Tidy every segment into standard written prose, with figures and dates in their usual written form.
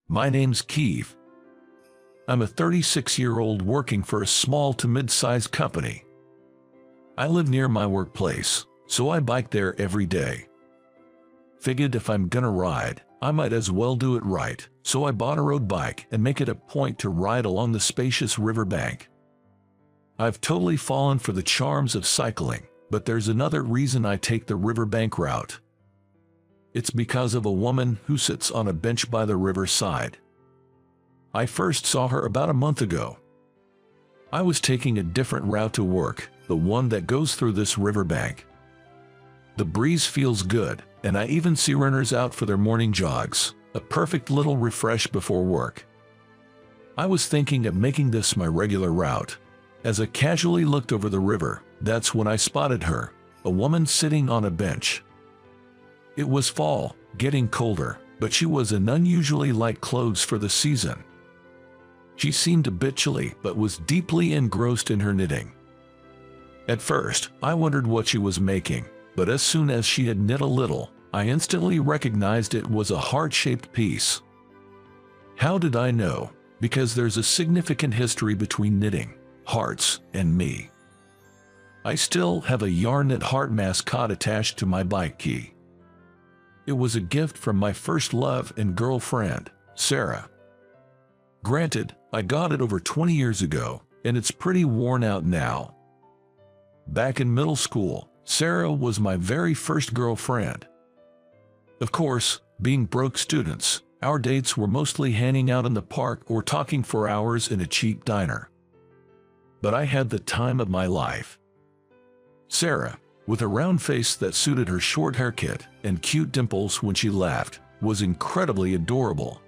My name's Keith. I'm a 36-year-old working for a small to mid-sized company. I live near my workplace, so I bike there every day. Figured if I'm gonna ride, I might as well do it right, so I bought a road bike and make it a point to ride along the spacious riverbank. I've totally fallen for the charms of cycling, but there's another reason I take the riverbank route. It's because of a woman who sits on a bench by the riverside. I first saw her about a month ago. I was taking a different route to work, the one that goes through this riverbank. The breeze feels good, and I even see runners out for their morning jogs, a perfect little refresh before work. I was thinking of making this my regular route. As I casually looked over the river, that's when I spotted her, a woman sitting on a bench. It was fall, getting colder, but she was in unusually light clothes for the season. She seemed a bit chilly, but was deeply engrossed in her knitting. At first, I wondered what she was making, but as soon as she had knit a little, I instantly recognized it was a heart-shaped piece. How did I know? Because there's a significant history between knitting, hearts, and me. I still have a yarn knit heart mascot attached to my bike key. It was a gift from my first love and girlfriend, Sarah. Granted, I got it over 20 years ago, and it's pretty worn out now. Back in middle school, Sarah was my very first girlfriend. Of course, being broke students, our dates were mostly hanging out in the park or talking for hours in a cheap diner. But I had the time of my life. Sarah, with a round face that suited her short haircut and cute dimples when she laughed, was incredibly adorable.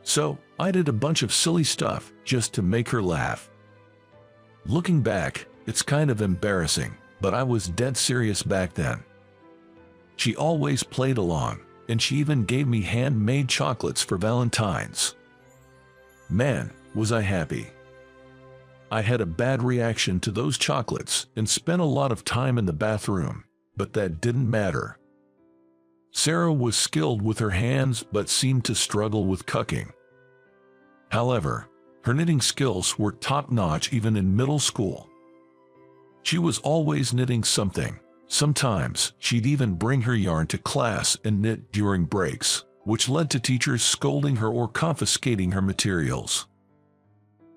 So, I did a bunch of silly stuff just to make her laugh. Looking back, it's kind of embarrassing, but I was dead serious back then. She always played along, and she even gave me handmade chocolates for Valentine's. Man, was I happy. I had a bad reaction to those chocolates and spent a lot of time in the bathroom, but that didn't matter. Sarah was skilled with her hands but seemed to struggle with cooking. However, her knitting skills were top-notch even in middle school. She was always knitting something. Sometimes she'd even bring her yarn to class and knit during breaks, which led to teachers scolding her or confiscating her materials.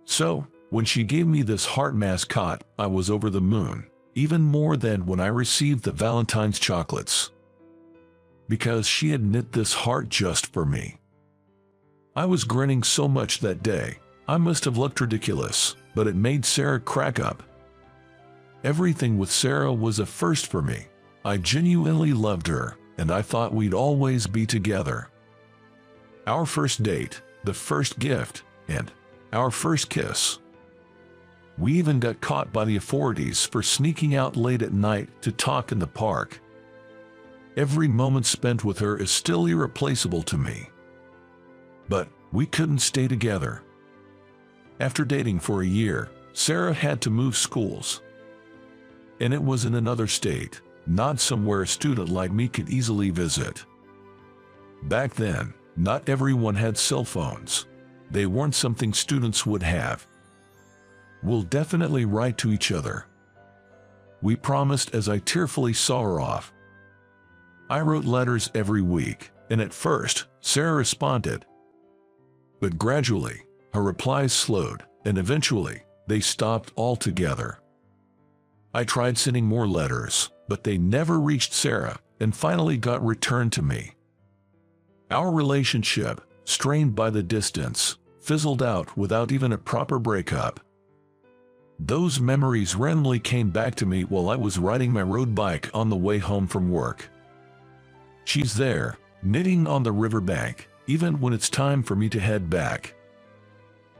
So, when she gave me this heart mascot, I was over the moon, even more than when I received the Valentine's chocolates. Because she had knit this heart just for me. I was grinning so much that day, I must have looked ridiculous, but it made Sarah crack up. Everything with Sarah was a first for me. I genuinely loved her, and I thought we'd always be together. Our first date, the first gift, and our first kiss. We even got caught by the authorities for sneaking out late at night to talk in the park. Every moment spent with her is still irreplaceable to me. But we couldn't stay together. After dating for a year, Sarah had to move schools. And it was in another state, not somewhere a student like me could easily visit. Back then, not everyone had cell phones. They weren't something students would have. We'll definitely write to each other. We promised as I tearfully saw her off. I wrote letters every week, and at first, Sarah responded. But gradually, her replies slowed, and eventually, they stopped altogether. I tried sending more letters, but they never reached Sarah, and finally got returned to me. Our relationship, strained by the distance, fizzled out without even a proper breakup. Those memories randomly came back to me while I was riding my road bike on the way home from work. She's there, knitting on the riverbank, even when it's time for me to head back.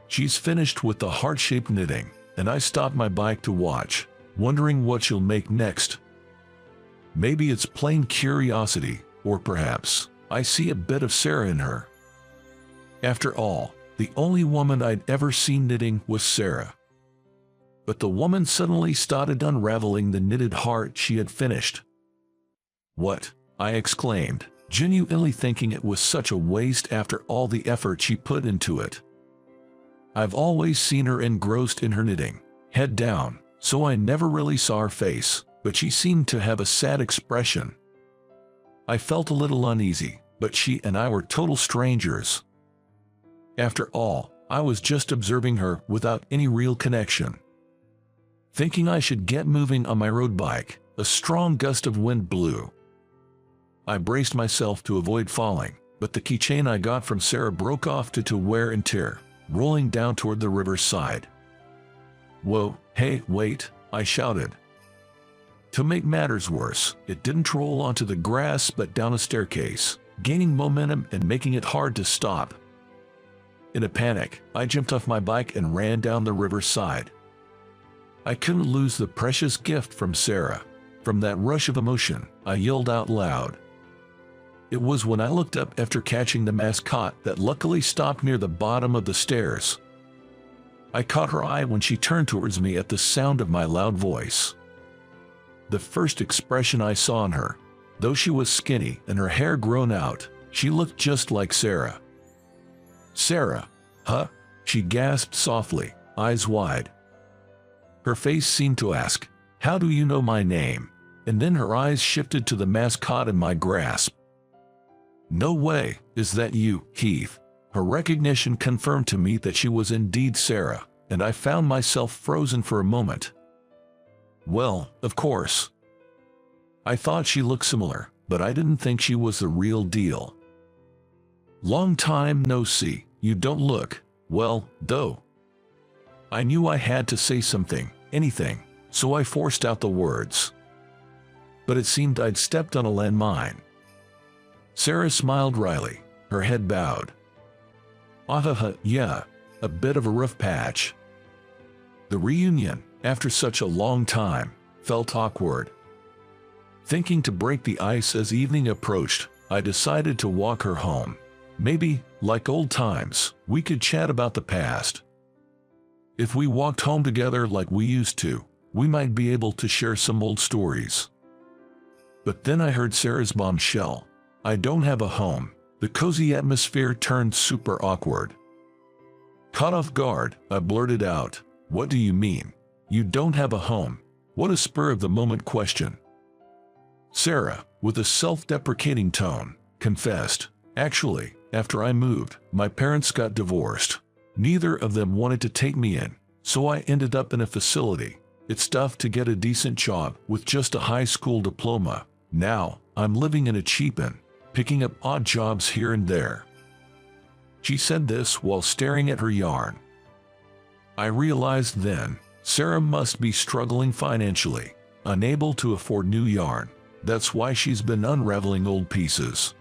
She's finished with the heart-shaped knitting, and I stopped my bike to watch, wondering what she'll make next. Maybe it's plain curiosity, or perhaps I see a bit of Sarah in her. After all, the only woman I'd ever seen knitting was Sarah. But the woman suddenly started unraveling the knitted heart she had finished. "What?" I exclaimed, genuinely thinking it was such a waste after all the effort she put into it. I've always seen her engrossed in her knitting, head down, so I never really saw her face, but she seemed to have a sad expression. I felt a little uneasy, but she and I were total strangers. After all, I was just observing her without any real connection. Thinking I should get moving on my road bike, a strong gust of wind blew. I braced myself to avoid falling, but the keychain I got from Sarah broke off due to wear and tear, rolling down toward the river's side. "Whoa, hey, wait," I shouted. To make matters worse, it didn't roll onto the grass but down a staircase, gaining momentum and making it hard to stop. In a panic, I jumped off my bike and ran down the river's side. I couldn't lose the precious gift from Sarah. From that rush of emotion, I yelled out loud. It was when I looked up after catching the mascot that luckily stopped near the bottom of the stairs. I caught her eye when she turned towards me at the sound of my loud voice. The first expression I saw in her, though she was skinny and her hair grown out, she looked just like Sarah. "Sarah, huh?" she gasped softly, eyes wide. Her face seemed to ask, "How do you know my name?" And then her eyes shifted to the mascot in my grasp. "No way, is that you, Keith?" Her recognition confirmed to me that she was indeed Sarah, and I found myself frozen for a moment. Well, of course. I thought she looked similar, but I didn't think she was the real deal. "Long time no see, you don't look, well, though." I knew I had to say something, anything, so I forced out the words. But it seemed I'd stepped on a landmine. Sarah smiled wryly, her head bowed. Yeah, a bit of a rough patch." The reunion, after such a long time, felt awkward. Thinking to break the ice as evening approached, I decided to walk her home. Maybe, like old times, we could chat about the past. If we walked home together like we used to, we might be able to share some old stories. But then I heard Sarah's bombshell. "I don't have a home." The cozy atmosphere turned super awkward. Caught off guard, I blurted out, "What do you mean? You don't have a home?" What a spur-of-the-moment question. Sarah, with a self-deprecating tone, confessed, "Actually, after I moved, my parents got divorced. Neither of them wanted to take me in, so I ended up in a facility. It's tough to get a decent job with just a high school diploma. Now, I'm living in a cheap inn, picking up odd jobs here and there." She said this while staring at her yarn. I realized then, Sarah must be struggling financially, unable to afford new yarn. That's why she's been unraveling old pieces.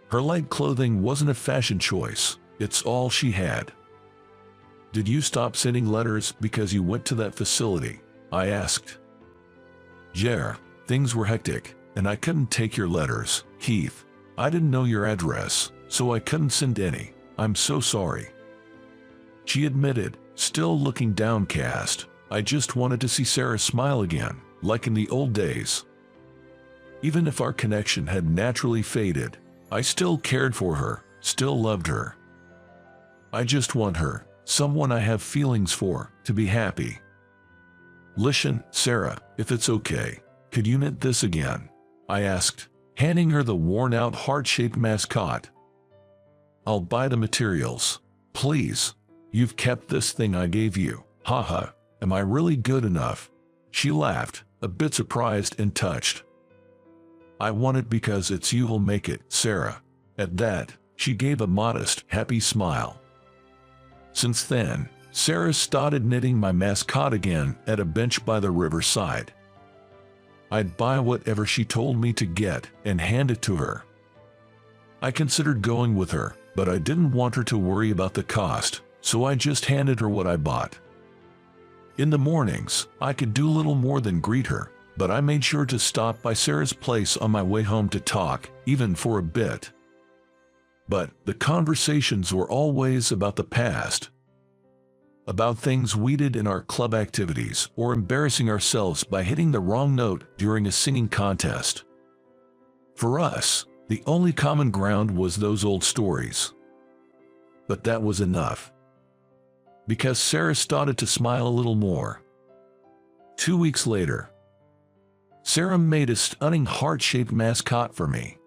Her light clothing wasn't a fashion choice, it's all she had. "Did you stop sending letters because you went to that facility?" I asked. "Yeah, things were hectic, and I couldn't take your letters, Keith. I didn't know your address, so I couldn't send any. I'm so sorry." She admitted, still looking downcast. I just wanted to see Sarah smile again, like in the old days. Even if our connection had naturally faded, I still cared for her, still loved her. I just want her, someone I have feelings for, to be happy. "Listen, Sarah, if it's okay, could you knit this again?" I asked, handing her the worn-out heart-shaped mascot. "I'll buy the materials. Please. You've kept this thing I gave you. Haha, am I really good enough?" She laughed, a bit surprised and touched. "I want it because it's you who'll make it, Sarah." At that, she gave a modest, happy smile. Since then, Sarah started knitting my mascot again at a bench by the riverside. I'd buy whatever she told me to get and hand it to her. I considered going with her, but I didn't want her to worry about the cost, so I just handed her what I bought. In the mornings, I could do little more than greet her, but I made sure to stop by Sarah's place on my way home to talk, even for a bit. But the conversations were always about the past. About things we did in our club activities or embarrassing ourselves by hitting the wrong note during a singing contest. For us, The only common ground was those old stories. But that was enough, because Sarah started to smile a little more. 2 weeks later, Sarah made a stunning heart-shaped mascot for me.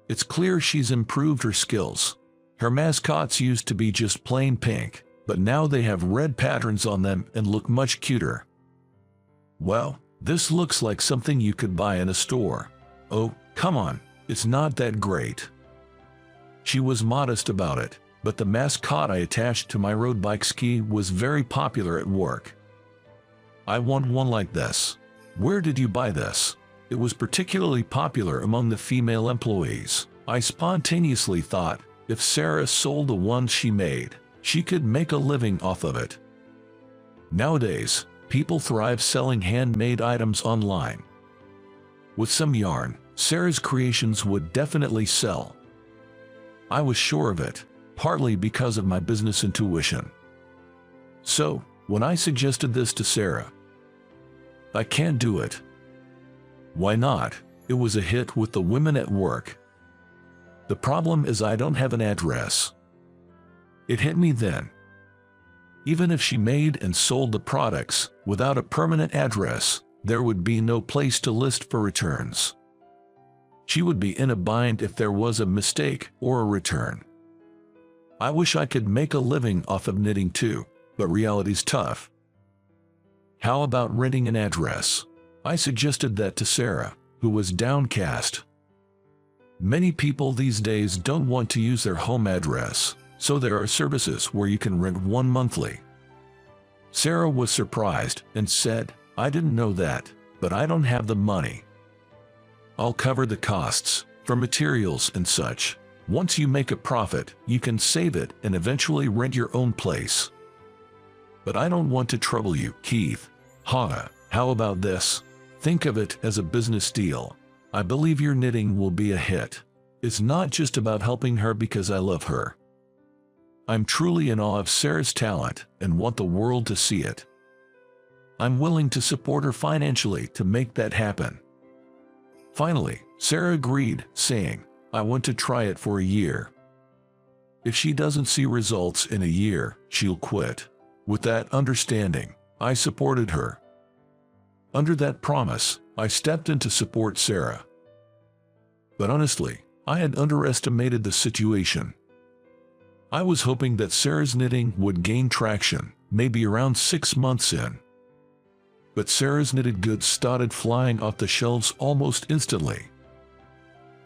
It's clear she's improved her skills. Her mascots used to be just plain pink, but now they have red patterns on them and look much cuter. Well, this looks like something you could buy in a store. Oh, come on, it's not that great. She was modest about it, but the mascot I attached to my road bike ski was very popular at work. I want one like this. Where did you buy this? It was particularly popular among the female employees. I spontaneously thought, if Sarah sold the one she made, she could make a living off of it. Nowadays, people thrive selling handmade items online. With some yarn, Sarah's creations would definitely sell. I was sure of it, partly because of my business intuition. So, when I suggested this to Sarah, I can't do it. Why not? It was a hit with the women at work. The problem is I don't have an address. It hit me then. Even if she made and sold the products without a permanent address, there would be no place to list for returns. She would be in a bind if there was a mistake or a return. I wish I could make a living off of knitting too, but reality's tough. How about renting an address? I suggested that to Sarah, who was downcast. Many people these days don't want to use their home address, so there are services where you can rent one monthly. Sarah was surprised and said, I didn't know that, but I don't have the money. I'll cover the costs for materials and such. Once you make a profit, you can save it and eventually rent your own place. But I don't want to trouble you, Keith. How about this? Think of it as a business deal. I believe your knitting will be a hit. It's not just about helping her because I love her. I'm truly in awe of Sarah's talent and want the world to see it. I'm willing to support her financially to make that happen. Finally, Sarah agreed, saying, I want to try it for a year. If she doesn't see results in a year, she'll quit. With that understanding, I supported her. Under that promise, I stepped in to support Sarah. But honestly, I had underestimated the situation. I was hoping that Sarah's knitting would gain traction, maybe around 6 months in. But Sarah's knitted goods started flying off the shelves almost instantly.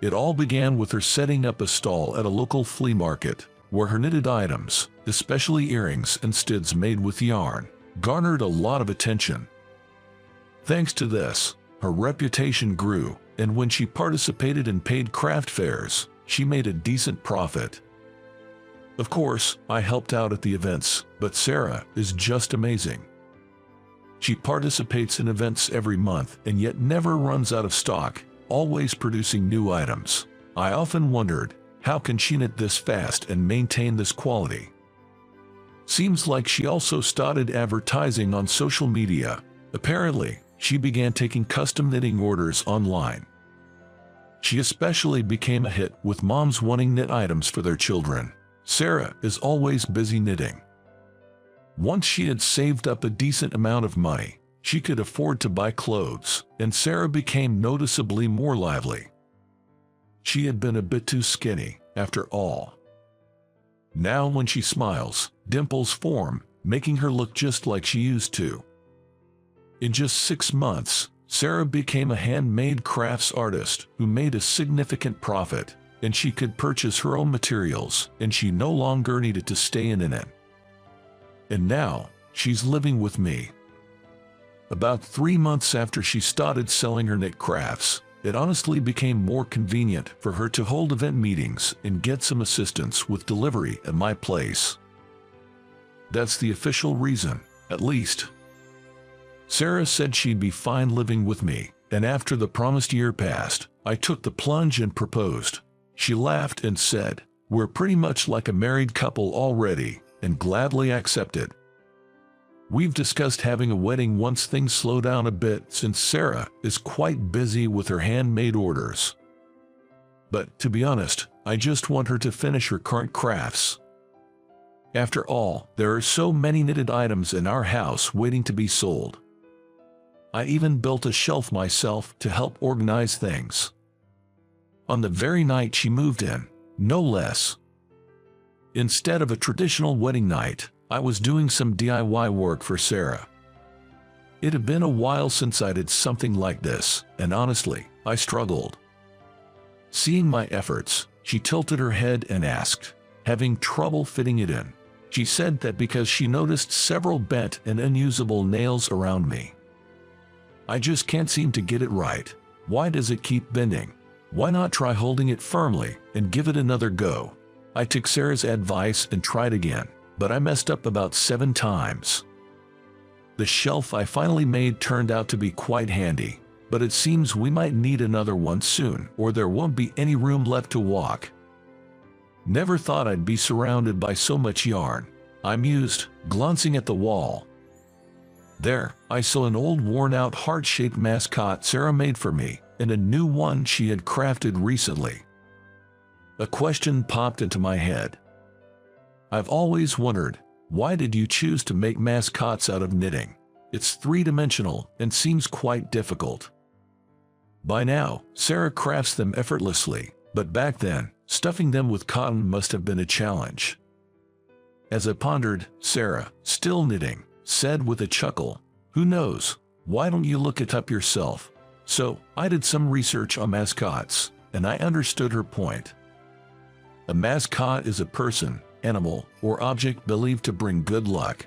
It all began with her setting up a stall at a local flea market, where her knitted items, especially earrings and studs made with yarn, garnered a lot of attention. Thanks to this, her reputation grew, and when she participated in paid craft fairs, she made a decent profit. Of course, I helped out at the events, but Sarah is just amazing. She participates in events every month and yet never runs out of stock, always producing new items. I often wondered, how can she knit this fast and maintain this quality? Seems like she also started advertising on social media. Apparently, she began taking custom knitting orders online. She especially became a hit with moms wanting knit items for their children. Sarah is always busy knitting. Once she had saved up a decent amount of money, she could afford to buy clothes, and Sarah became noticeably more lively. She had been a bit too skinny, after all. Now when she smiles, dimples form, making her look just like she used to. In just 6 months, Sarah became a handmade crafts artist who made a significant profit, and she could purchase her own materials, and she no longer needed to stay in it. And now, she's living with me. About 3 months after she started selling her knit crafts, it honestly became more convenient for her to hold event meetings and get some assistance with delivery at my place. That's the official reason, at least. Sarah said she'd be fine living with me, and after the promised year passed, I took the plunge and proposed. She laughed and said, "We're pretty much like a married couple already," and gladly accepted. We've discussed having a wedding once things slow down a bit since Sarah is quite busy with her handmade orders. But to be honest, I just want her to finish her current crafts. After all, there are so many knitted items in our house waiting to be sold. I even built a shelf myself to help organize things. On the very night she moved in, no less. Instead of a traditional wedding night, I was doing some DIY work for Sarah. It had been a while since I did something like this, and honestly, I struggled. Seeing my efforts, she tilted her head and asked, having trouble fitting it in. She said that because she noticed several bent and unusable nails around me. I just can't seem to get it right. Why does it keep bending? Why not try holding it firmly and give it another go? I took Sarah's advice and tried again, but I messed up about 7 times. The shelf I finally made turned out to be quite handy, but it seems we might need another one soon, or there won't be any room left to walk. Never thought I'd be surrounded by so much yarn, I mused, glancing at the wall. There, I saw an old worn-out heart-shaped mascot Sarah made for me, and a new one she had crafted recently. A question popped into my head. I've always wondered, why did you choose to make mascots out of knitting? It's 3-dimensional and seems quite difficult. By now, Sarah crafts them effortlessly, but back then, stuffing them with cotton must have been a challenge. As I pondered, Sarah, still knitting, said with a chuckle, "Who knows? Why don't you look it up yourself?" So, I did some research on mascots, and I understood her point. A mascot is a person, animal, or object believed to bring good luck.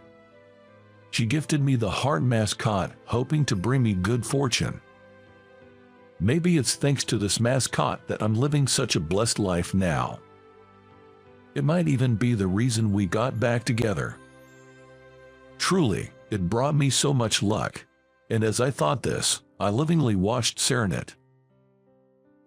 She gifted me the heart mascot, hoping to bring me good fortune. Maybe it's thanks to this mascot that I'm living such a blessed life now. It might even be the reason we got back together. Truly, it brought me so much luck, and as I thought this, I lovingly watched Sarah knit.